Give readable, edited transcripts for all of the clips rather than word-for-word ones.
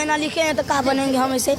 पढ़े ना लिखे हैं तो कहाँ बनेंगे हम ऐसे।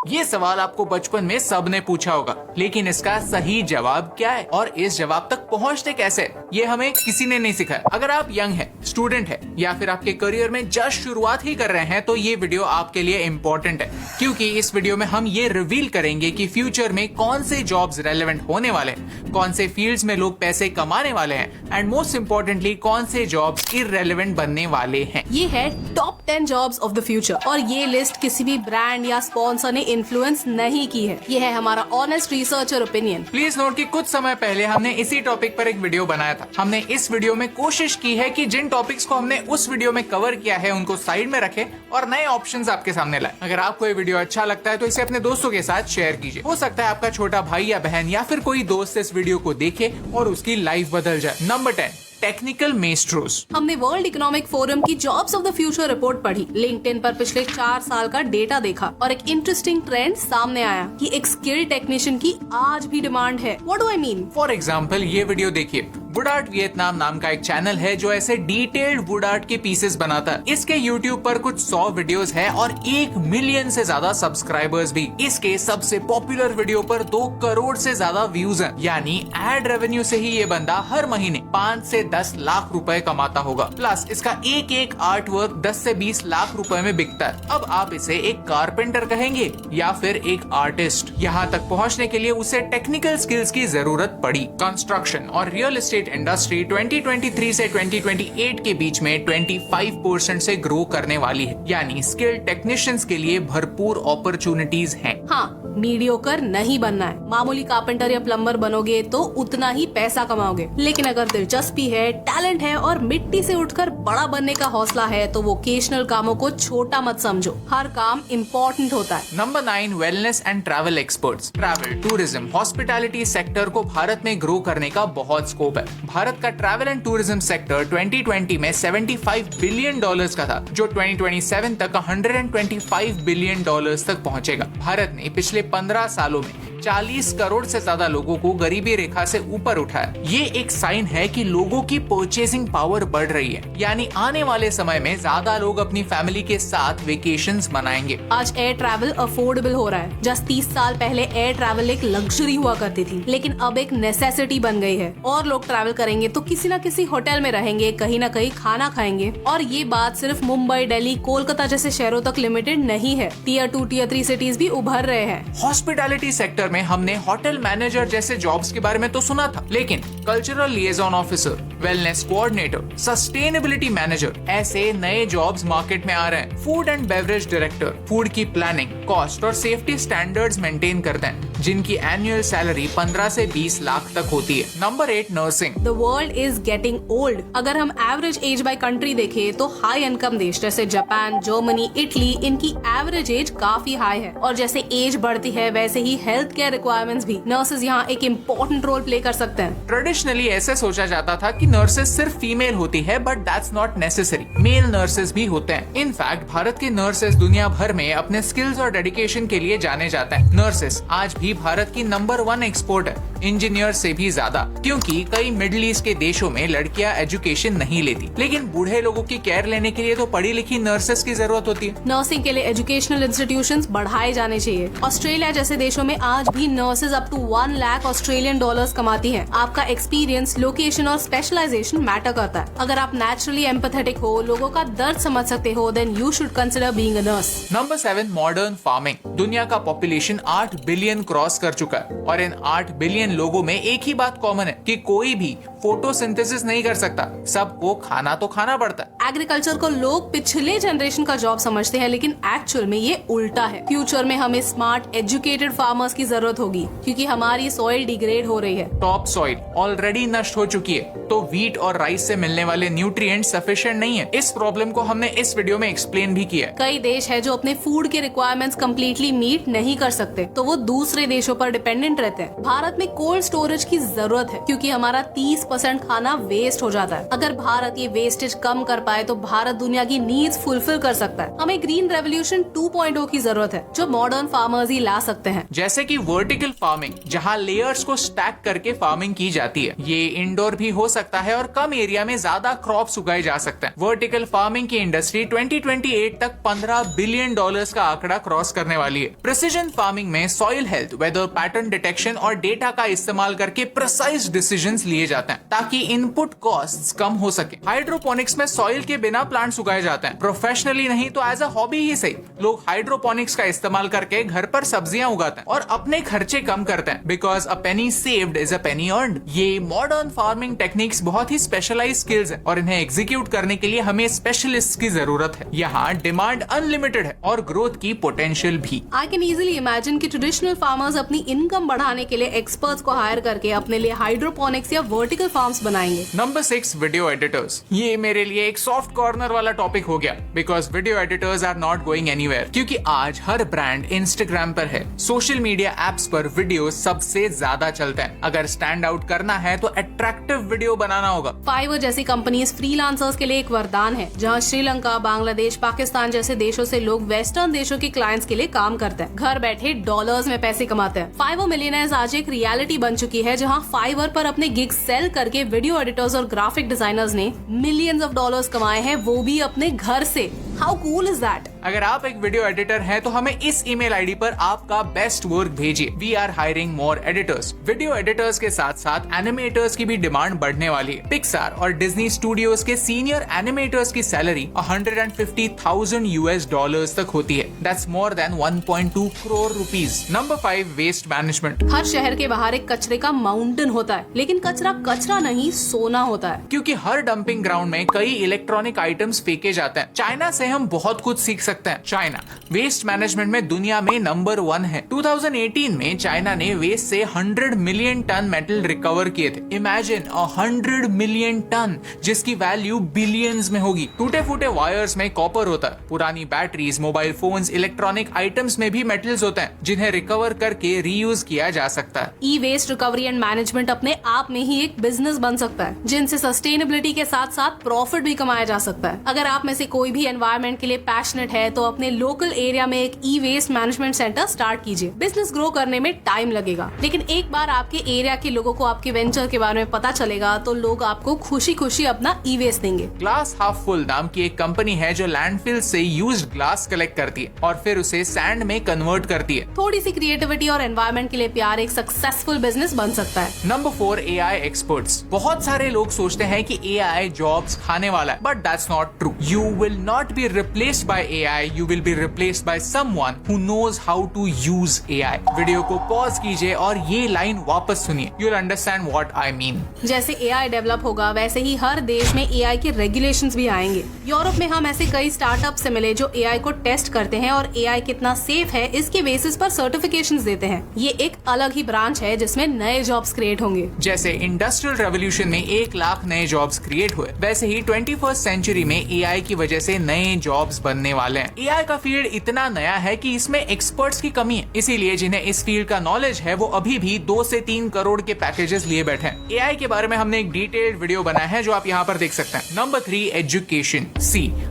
ये सवाल आपको बचपन में सबने पूछा होगा, लेकिन इसका सही जवाब क्या है और इस जवाब तक पहुंचते कैसे, ये हमें किसी ने नहीं सिखाया। अगर आप यंग हैं, स्टूडेंट हैं या फिर आपके करियर में जस्ट शुरुआत ही कर रहे हैं तो ये वीडियो आपके लिए इम्पोर्टेंट है, क्योंकि इस वीडियो में हम ये रिवील करेंगे कि फ्यूचर में कौन से जॉब्स रेलेवेंट होने वाले हैं, कौन से फील्ड्स में लोग पैसे कमाने वाले हैं एंड मोस्ट इम्पोर्टेंटली कौन से जॉब्स इररेलेवेंट बनने वाले हैं। ये है top 10 jobs of the future और ये लिस्ट किसी भी ब्रांड या स्पॉन्सर ने इन्फ्लुएंस नहीं की है। ये है हमारा ऑनेस्ट रिसर्च और ओपिनियन। प्लीज नोट कि कुछ समय पहले हमने इसी टॉपिक पर एक वीडियो बनाया था। हमने इस वीडियो में कोशिश की है कि जिन टॉपिक्स को हमने उस वीडियो में कवर किया है उनको साइड में रखें और नए ऑप्शंस आपके सामने लाए। अगर आपको ये वीडियो अच्छा लगता है तो इसे अपने दोस्तों के साथ शेयर कीजिए। हो सकता है आपका छोटा भाई या बहन या फिर कोई दोस्त इस वीडियो को देखे और उसकी लाइफ बदल जाए। Number 10, technical maestros. हमने वर्ल्ड इकोनॉमिक फोरम की jobs of the future report पढ़ी, लिंक्डइन पर पिछले 4 साल का डेटा देखा और एक इंटरेस्टिंग ट्रेंड सामने आया कि एक स्किल्ड टेक्नीशियन की आज भी डिमांड है। What do I mean? For example ये वीडियो देखिए। वुड आर्ट वियतनाम नाम का एक चैनल है जो ऐसे डिटेल्ड वुड आर्ट के पीसेस बनाता है। इसके YouTube पर कुछ 100 वीडियोस है और 1 मिलियन से ज्यादा सब्सक्राइबर्स भी। इसके सबसे पॉपुलर वीडियो पर 2 करोड़ से ज्यादा व्यूज हैं। यानी एड रेवेन्यू से ही ये बंदा हर महीने 5 से 10 लाख रुपए कमाता होगा। प्लस इसका एक आर्ट वर्क 10 से 20 लाख रुपए में बिकता है। अब आप इसे एक कारपेंटर कहेंगे या फिर एक आर्टिस्ट। यहाँ तक पहुँचने के लिए उसे टेक्निकल स्किल्स की जरूरत पड़ी। कंस्ट्रक्शन और रियल एस्टेट इंडस्ट्री 2023 से 2028 के बीच में 25% से ग्रो करने वाली है। यानी स्किल्ड टेक्नीशियंस के लिए भरपूर अपॉर्चुनिटीज हैं। हाँ, मीडियोकर नहीं बनना है। मामूली कारपेंटर या प्लम्बर बनोगे तो उतना ही पैसा कमाओगे, लेकिन अगर दिलचस्पी है, टैलेंट है और मिट्टी से उठकर बड़ा बनने का हौसला है तो वोकेशनल कामों को छोटा मत समझो। हर काम इम्पोर्टेंट होता है। Number 9, wellness and travel experts. Travel, tourism, hospitality sector को भारत में ग्रो करने का बहुत स्कोप है। भारत का ट्रैवल एंड टूरिज्म सेक्टर 2020 में $75 बिलियन का था, जो 2027 तक $125 बिलियन तक पहुंचेगा। भारत ने पिछले 15 सालों में 40 करोड़ से ज्यादा लोगों को गरीबी रेखा से ऊपर उठाया। ये एक साइन है कि लोगों की परचेसिंग पावर बढ़ रही है, यानी आने वाले समय में ज्यादा लोग अपनी फैमिली के साथ वेकेशंस मनाएंगे। आज एयर ट्रैवल अफोर्डेबल हो रहा है। जस्ट 30 साल पहले एयर ट्रैवल एक लग्जरी हुआ करती थी, लेकिन अब एक नेसेसिटी बन गई है। और लोग ट्रैवल करेंगे तो किसी न किसी होटल में रहेंगे, कहीं न कहीं खाना खाएंगे। और ये बात सिर्फ मुंबई, दिल्ली, कोलकाता जैसे शहरों तक लिमिटेड नहीं है। टियर 2, टियर 3 सिटीज भी उभर रहे हैं। हॉस्पिटैलिटी सेक्टर में हमने होटल मैनेजर जैसे जॉब्स के बारे में तो सुना था, लेकिन cultural liaison officer, wellness coordinator, sustainability manager, ऐसे नए जॉब्स मार्केट में आ रहे हैं। Food and beverage director, food की प्लानिंग, कॉस्ट और सेफ्टी स्टैंडर्ड्स मेंटेन करते हैं, जिनकी एनुअल सैलरी 15 से 20 लाख तक होती है। Number 8, nursing. The world is getting old. अगर हम एवरेज एज बाय कंट्री देखें तो हाई इनकम देश जैसे जापान, जर्मनी, इटली, इनकी एवरेज एज काफी हाई है। और जैसे एज बढ़ती है वैसे ही हेल्थ केयर रिक्वायरमेंट्स भी। नर्सेज यहाँ एक इम्पोर्टेंट रोल प्ले कर सकते हैं। ट्रेडिशनली ऐसे सोचा जाता था कि नर्सेज सिर्फ फीमेल होती है, but that's not necessary. Male nurses भी होते हैं। इनफैक्ट भारत के नर्सेज दुनिया भर में अपने स्किल्स और डेडिकेशन के लिए जाने जाते हैं। नर्सेज आज भी भारत की नंबर 1 एक्सपोर्ट है, इंजीनियर से भी ज्यादा, क्योंकि कई मिडिल ईस्ट के देशों में लड़कियां एजुकेशन नहीं लेती, लेकिन बूढ़े लोगों की केयर लेने के लिए तो पढ़ी लिखी नर्सेज की जरूरत होती है। नर्सिंग के लिए एजुकेशनल इंस्टीट्यूशंस बढ़ाए जाने चाहिए। ऑस्ट्रेलिया जैसे देशों में आज भी nurses up to 1 lakh Australian dollars कमाती हैं। आपका एक्सपीरियंस, लोकेशन और स्पेशलाइजेशन मैटर करता है। अगर आप नेचुरली एम्पैथेटिक हो, लोगों का दर्द समझ सकते हो, then you should consider being a nurse. Number 7, modern farming. दुनिया का पॉपुलेशन 8 बिलियन क्रॉस कर चुका है और इन 8 बिलियन लोगों में एक ही बात कॉमन है कि कोई भी फोटोसिंथेसिस नहीं कर सकता। सबको खाना तो खाना पड़ता है। एग्रीकल्चर को लोग पिछले जनरेशन का जॉब समझते हैं, लेकिन एक्चुअल में ये उल्टा है। फ्यूचर में हमें स्मार्ट एजुकेटेड फार्मर्स की जरूरत होगी, क्योंकि हमारी सॉइल डिग्रेड हो रही है। टॉप सॉइल ऑलरेडी नष्ट हो चुकी है, तो व्हीट और राइस से मिलने वाले न्यूट्रिएंट्स सफिशिएंट नहीं है। इस प्रॉब्लम को हमने इस वीडियो में एक्सप्लेन भी किया है। कई देश है जो अपने फूड के रिक्वायरमेंट्स कम्प्लीटली मीट नहीं कर सकते, तो वो दूसरे देशों पर डिपेंडेंट रहते हैं। भारत में कोल्ड स्टोरेज की जरूरत है, क्योंकि हमारा 30% खाना वेस्ट हो जाता है। अगर भारत ये वेस्टेज कम कर पाए तो भारत दुनिया की नीड्स फुलफिल कर सकता है। हमें ग्रीन रेवोल्यूशन 2.0 की जरूरत है, जो मॉडर्न फार्मर्स ही ला सकते हैं। जैसे कि वर्टिकल फार्मिंग, जहां लेयर्स को स्टैक करके फार्मिंग की जाती है। ये इंडोर भी हो सकता है और कम एरिया में ज्यादा क्रॉप्स उगाए जा सकते हैं। वर्टिकल फार्मिंग की इंडस्ट्री 2028 तक $15 बिलियन का आंकड़ा क्रॉस करने वाली है। प्रिसीजन फार्मिंग में soil health, weather pattern detection और डेटा का इस्तेमाल करके प्रिसाइज डिसीजंस लिए जाते हैं ताकि इनपुट कॉस्ट्स कम हो सके। हाइड्रोपोनिक्स में सॉइल के बिना प्लांट्स उगाए जाते हैं। प्रोफेशनली नहीं तो एज अ हॉबी ही सही, लोग हाइड्रोपोनिक्स का इस्तेमाल करके घर पर सब्जियां उगाते हैं और अपने खर्चे कम करते हैं, because a Penney saved is a Penney earned. ये मॉडर्न फार्मिंग टेक्निक्स बहुत ही स्पेशलाइज्ड स्किल्स हैं और इन्हें एग्जीक्यूट करने के लिए हमें स्पेशलिस्ट की जरूरत है। यहाँ डिमांड अनलिमिटेड है और ग्रोथ की पोटेंशियल भी। आई कैन इजीली इमेजिन कि ट्रेडिशनल फार्मर्स अपनी इनकम बढ़ाने के लिए एक्सपर्ट्स को हायर करके अपने लिए हाइड्रोपोनिक्स या वर्टिकल फार्म्स बनाएंगे। Number 6, video editors. ये मेरे लिए एक सॉफ्ट कॉर्नर वाला टॉपिक हो गया, because video editors are not going anywhere, क्योंकि आज हर ब्रांड इंस्टाग्राम पर है। सोशल मीडिया एप्स पर वीडियो सबसे ज्यादा चलते हैं। अगर स्टैंड आउट करना है तो अट्रैक्टिव वीडियो बनाना होगा। फाइवर जैसी कंपनीज फ्रीलांसर्स के लिए एक वरदान है, जहां श्रीलंका, बांग्लादेश, पाकिस्तान जैसे देशों से लोग वेस्टर्न देशों के क्लाइंट्स के लिए काम करते हैं, घर बैठे डॉलर्स में पैसे कमाते हैं। फाइवर मिलियनेयर्स आज एक रियलिटी बन चुकी है, जहां फाइवर पर अपने गिग्स सेल करके वीडियो एडिटर्स और ग्राफिक डिजाइनर्स ने मिलियंस ऑफ डॉलर्स कमाए हैं, वो भी अपने घर से। How cool is that? अगर आप एक वीडियो एडिटर हैं तो हमें इस ईमेल आईडी पर आपका बेस्ट वर्क भेजिए। We are hiring more editors. Video editors के साथ साथ एनिमेटर्स की भी डिमांड बढ़ने वाली है। पिक्सार और डिज्नी स्टूडियोज के सीनियर एनिमेटर्स की सैलरी $150,000 तक होती है। That's more than 1.2 crore rupees. Number 5, waste management. हर शहर के बाहर एक कचरे का माउंटेन होता है, लेकिन कचरा कचरा नहीं, सोना होता है। क्योंकि हर डंपिंग ग्राउंड में कई इलेक्ट्रॉनिक आइटम्स फेंके जाते हैं। चाइना से हम बहुत कुछ सीख सकते हैं। चाइना वेस्ट मैनेजमेंट में दुनिया में नंबर 1 है। 2018 में चाइना ने वेस्ट से 100 मिलियन टन मेटल रिकवर किए थे। इमेजिन 100 मिलियन टन, जिसकी वैल्यू बिलियंस में होगी। टूटे फूटे वायर्स में कॉपर होता है। पुरानी batteries, mobile phones, electronic items में भी मेटल्स होते हैं, जिन्हें रिकवर करके रीयूज किया जा सकता है। ई वेस्ट रिकवरी एंड मैनेजमेंट अपने आप में ही एक बिजनेस बन सकता है, जिनसे सस्टेनेबिलिटी के साथ साथ प्रॉफिट भी कमाया जा सकता है। अगर आप में से कोई भी एनवायरमेंट के लिए पैशनेट है तो अपने लोकल एरिया में एक ई वेस्ट मैनेजमेंट सेंटर स्टार्ट कीजिए। बिजनेस ग्रो करने में टाइम लगेगा, लेकिन एक बार आपके एरिया के लोगों को आपके वेंचर के बारे में पता चलेगा तो लोग आपको खुशी खुशी अपना ई वेस्ट देंगे। ग्लास हाफ फुल नाम की एक कंपनी है जो लैंडफिल से यूज्ड ग्लास कलेक्ट करती है और फिर उसे सैंड में कन्वर्ट करती है। थोड़ी सी क्रिएटिविटी और एनवायरमेंट के लिए प्यार एक सक्सेसफुल बिजनेस बन सकता है। Number 4, AI experts. बहुत सारे लोग सोचते हैं कि एआई जॉब्स खाने वाला है, but that's not true. You will not be replaced by AI, you will be replaced by someone who knows how to use AI. Video को पॉज कीजिए और ये लाइन वापस सुनिए, you will understand what I mean. जैसे AI develop होगा, वैसे ही हर देश में एआई के रेगुलेशंस भी आएंगे। यूरोप में हम ऐसे कई स्टार्टअप से मिले जो एआई को टेस्ट करते हैं और एआई कितना सेफ है इसके बेसिस पर सर्टिफिकेशंस देते हैं। ये एक अलग ही ब्रांच है जिसमें नए जॉब्स क्रिएट होंगे। जैसे इंडस्ट्रियल रेवोल्यूशन में 1 लाख नए जॉब्स क्रिएट हुए, वैसे ही 21st सेंचुरी में एआई की वजह से नए जॉब्स बनने वाले हैं। एआई का फील्ड इतना नया है कि इसमें एक्सपर्ट्स की कमी है, इसीलिए जिन्हें इस फील्ड का नॉलेज है वो अभी भी 2 से 3 करोड़ के पैकेजेस लिए बैठे हैं। एआई के बारे में हमने एक डिटेल्ड वीडियो बनाया है जो आप यहाँ पर देख सकते हैं। Number 3, education.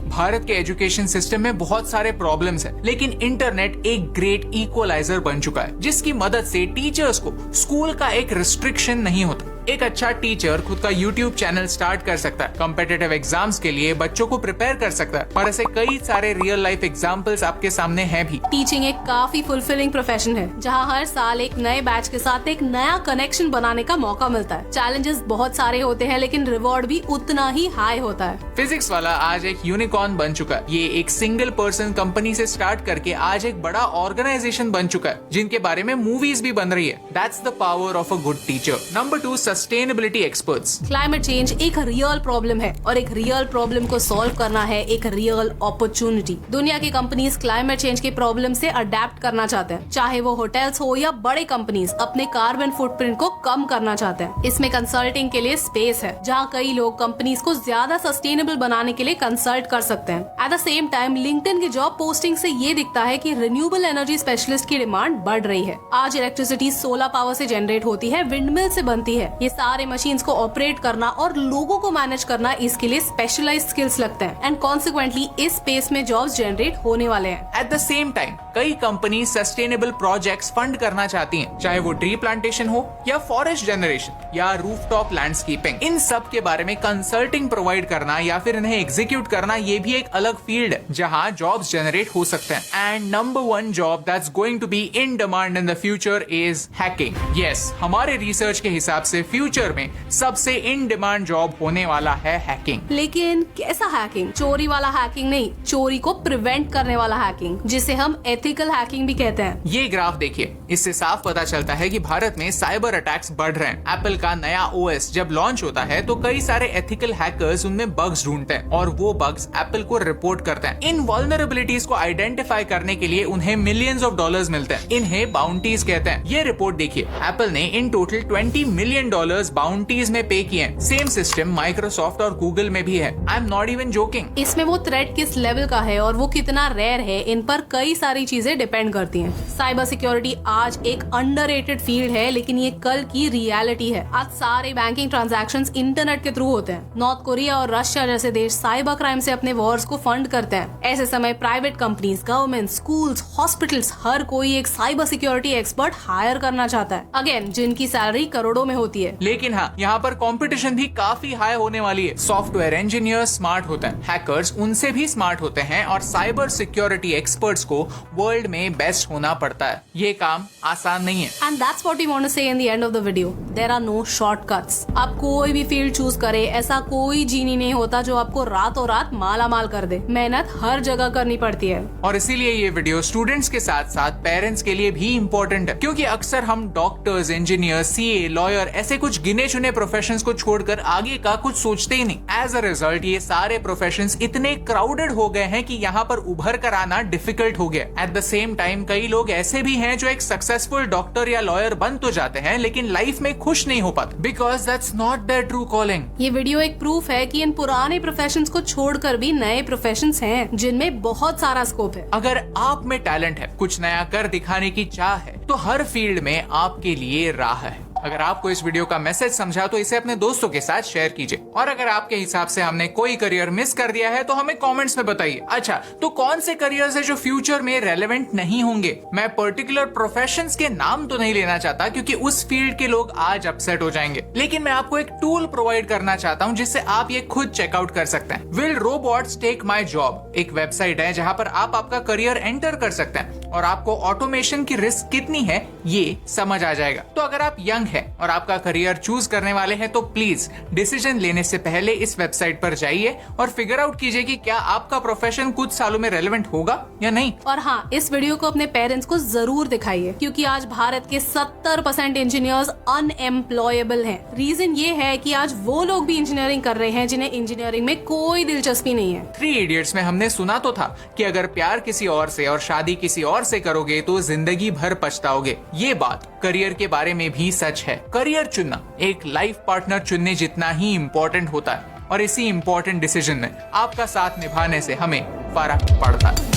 भारत के एजुकेशन सिस्टम में बहुत सारे प्रॉब्लम्स हैं, लेकिन इंटरनेट एक ग्रेट इक्वलाइजर बन चुका है, जिसकी मदद से टीचर्स को स्कूल का एक रिस्ट्रिक्शन नहीं होता। एक अच्छा टीचर खुद का YouTube चैनल स्टार्ट कर सकता है, कॉम्पिटिटिव एग्जाम्स के लिए बच्चों को प्रिपेयर कर सकता है, और ऐसे कई सारे रियल लाइफ एग्जाम्पल्स आपके सामने हैं भी। टीचिंग एक काफी फुलफिलिंग प्रोफेशन है, जहां हर साल एक नए बैच के साथ एक नया कनेक्शन बनाने का मौका मिलता है। चैलेंजेस बहुत सारे होते हैं, लेकिन रिवॉर्ड भी उतना ही हाई होता है। फिजिक्स वाला आज एक यूनिकॉर्न बन चुका है। ये एक सिंगल पर्सन कंपनी से स्टार्ट करके आज एक बड़ा ऑर्गेनाइजेशन बन चुका है, जिनके बारे में मूवीज भी बन रही है। That's the power of a good teacher. Number 2, sustainability experts. Climate change एक रियल प्रॉब्लम है, और एक रियल प्रॉब्लम को सॉल्व करना है एक रियल अपॉर्चुनिटी। दुनिया की कंपनीज क्लाइमेट चेंज के प्रॉब्लम से अडेप्ट करना चाहते हैं, चाहे वो होटल्स हो या बड़े कंपनीज अपने कार्बन फुटप्रिंट को कम करना चाहते हैं। इसमें कंसल्टिंग के लिए स्पेस है, जहाँ कई लोग कंपनीज को ज्यादा सस्टेनेबल बनाने के लिए कंसल्ट कर सकते हैं। At the same time LinkedIn की जॉब पोस्टिंग से ये दिखता है कि रिन्यूएबल एनर्जी स्पेशलिस्ट की डिमांड बढ़ रही है। आज इलेक्ट्रिसिटी सोलर पावर से जनरेट होती है, विंडमिल से बनती है। ये सारे मशीन्स को ऑपरेट करना और लोगों को मैनेज करना, इसके लिए स्पेशलाइज्ड स्किल्स लगते हैं एंड कॉन्सिक्वेंटली इस स्पेस में जॉब्स जनरेट होने वाले हैं। एट द सेम टाइम कई कंपनी सस्टेनेबल प्रोजेक्ट्स फंड करना चाहती हैं, चाहे वो ट्री प्लांटेशन हो या फॉरेस्ट जनरेशन या रूफटॉप लैंडस्केपिंग। इन सब के बारे में कंसल्टिंग प्रोवाइड करना या फिर इन्हें एग्जीक्यूट करना, ये भी एक अलग फील्ड है जहां जॉब्स जनरेट हो सकते हैं। And number 1 job that's going to be in demand in the future is hacking. Yes, हमारे रिसर्च के हिसाब से फ्यूचर में सबसे इन डिमांड जॉब होने वाला है हैकिंग। लेकिन कैसा हैकिंग? चोरी वाला हैकिंग नहीं, चोरी को प्रिवेंट करने वाला हैकिंग, जिसे हम एथिकल हैकिंग भी कहते हैं। ये ग्राफ देखिए, इससे साफ पता चलता है कि भारत में साइबर अटैक्स बढ़ रहे हैं। एप्पल का नया ओएस जब लॉन्च होता है तो कई सारे एथिकल हैकर्स उनमें बग्स ढूंढते हैं और वो बग्स एप्पल को रिपोर्ट करते हैं। इन वल्नरेबिलिटीज को आइडेंटिफाई करने के लिए उन्हें मिलियंस ऑफ डॉलर्स मिलते हैं। इन्हें बाउंटीज कहते हैं। ये रिपोर्ट देखिए, एप्पल ने इन टोटल $20 मिलियन बाउंटीज में पे किए हैं। सेम सिस्टम माइक्रोसॉफ्ट और गूगल में भी है। I am not even joking. इसमें वो थ्रेट किस लेवल का है और वो कितना रेयर है, इन पर कई सारी चीजें डिपेंड करती हैं। साइबर सिक्योरिटी आज एक अंडररेटेड फील्ड है, लेकिन ये कल की रियलिटी है। आज सारे बैंकिंग ट्रांजैक्शंस इंटरनेट के थ्रू होते हैं। नॉर्थ कोरिया और रशिया जैसे देश साइबर क्राइम से अपने वॉर्स को फंड करते हैं। ऐसे समय private companies, government, schools, hospitals, हर कोई एक साइबर सिक्योरिटी एक्सपर्ट हायर करना चाहता है। अगेन, जिनकी सैलरी करोड़ों में होती है। लेकिन हाँ, यहाँ पर कंपटीशन भी काफी हाई होने वाली है। सॉफ्टवेयर इंजीनियर स्मार्ट होते हैं, हैकर्स उनसे भी स्मार्ट होते हैं और साइबर सिक्योरिटी एक्सपर्ट्स को वर्ल्ड में बेस्ट होना पड़ता है। ये काम आसान नहीं है। And that's what we want to say in the end of the video. There are no shortcuts. आप कोई भी फील्ड चूज करें, ऐसा कोई जीनी नहीं होता जो आपको रातों रात माला माल कर दे। मेहनत हर जगह करनी पड़ती है। और इसीलिए ये वीडियो स्टूडेंट्स के साथ साथ पेरेंट्स के लिए भी इम्पोर्टेंट है, क्योंकि अक्सर हम डॉक्टर्स, इंजीनियर, सीए, लॉयर ऐसे कुछ गिने चुने प्रोफेशंस को छोड़कर आगे का कुछ सोचते ही नहीं। एज अ रिजल्ट ये सारे प्रोफेशंस इतने क्राउडेड हो गए हैं कि यहाँ पर उभर कर आना डिफिकल्ट हो गया। एट द सेम टाइम कई लोग ऐसे भी हैं जो एक सक्सेसफुल डॉक्टर या लॉयर बन तो जाते हैं, लेकिन लाइफ में खुश नहीं हो पाते, because that's not their true calling. ये वीडियो एक प्रूफ है कि इन पुराने प्रोफेशंस को छोड़कर भी नए प्रोफेशंस हैं जिनमें बहुत सारा स्कोप है। अगर आप में टैलेंट है, कुछ नया कर दिखाने की चाह है, तो हर फील्ड में आपके लिए राह है। अगर आपको इस वीडियो का मैसेज समझा तो इसे अपने दोस्तों के साथ शेयर कीजिए। और अगर आपके हिसाब से हमने कोई करियर मिस कर दिया है तो हमें कमेंट्स में बताइए। अच्छा, तो कौन से करियर्स है जो फ्यूचर में रेलेवेंट नहीं होंगे? मैं पर्टिकुलर प्रोफेशंस के नाम तो नहीं लेना चाहता, क्योंकि उस फील्ड के लोग आज अपसेट हो जाएंगे, लेकिन मैं आपको एक टूल प्रोवाइड करना चाहता हूँ जिससे आप ये खुद चेकआउट कर सकते हैं। Will robots take my job एक वेबसाइट है जहाँ पर आप आपका करियर एंटर कर सकते हैं और आपको ऑटोमेशन की रिस्क कितनी है ये समझ आ जाएगा। तो अगर आप यंग है और आपका करियर चूज करने वाले हैं तो प्लीज डिसीजन लेने से पहले इस वेबसाइट पर जाइए और फिगर आउट कीजिए कि क्या आपका प्रोफेशन कुछ सालों में रेलेवेंट होगा या नहीं। और हाँ, इस वीडियो को अपने पेरेंट्स को जरूर दिखाइए, क्योंकि आज भारत के 70% इंजीनियर्स अनएम्प्लॉयबल हैं। रीजन ये है कि आज वो लोग भी इंजीनियरिंग कर रहे हैं जिन्हें इंजीनियरिंग में कोई दिलचस्पी नहीं है। 3 इडियट्स में हमने सुना तो था कि अगर प्यार किसी और से और शादी किसी और से करोगे तो जिंदगी भर पछताओगे। ये बात करियर के बारे में भी सच है। करियर चुनना एक लाइफ पार्टनर चुनने जितना ही इम्पोर्टेंट होता है और इसी इम्पोर्टेंट डिसीजन में आपका साथ निभाने से हमें फर्क पड़ता है।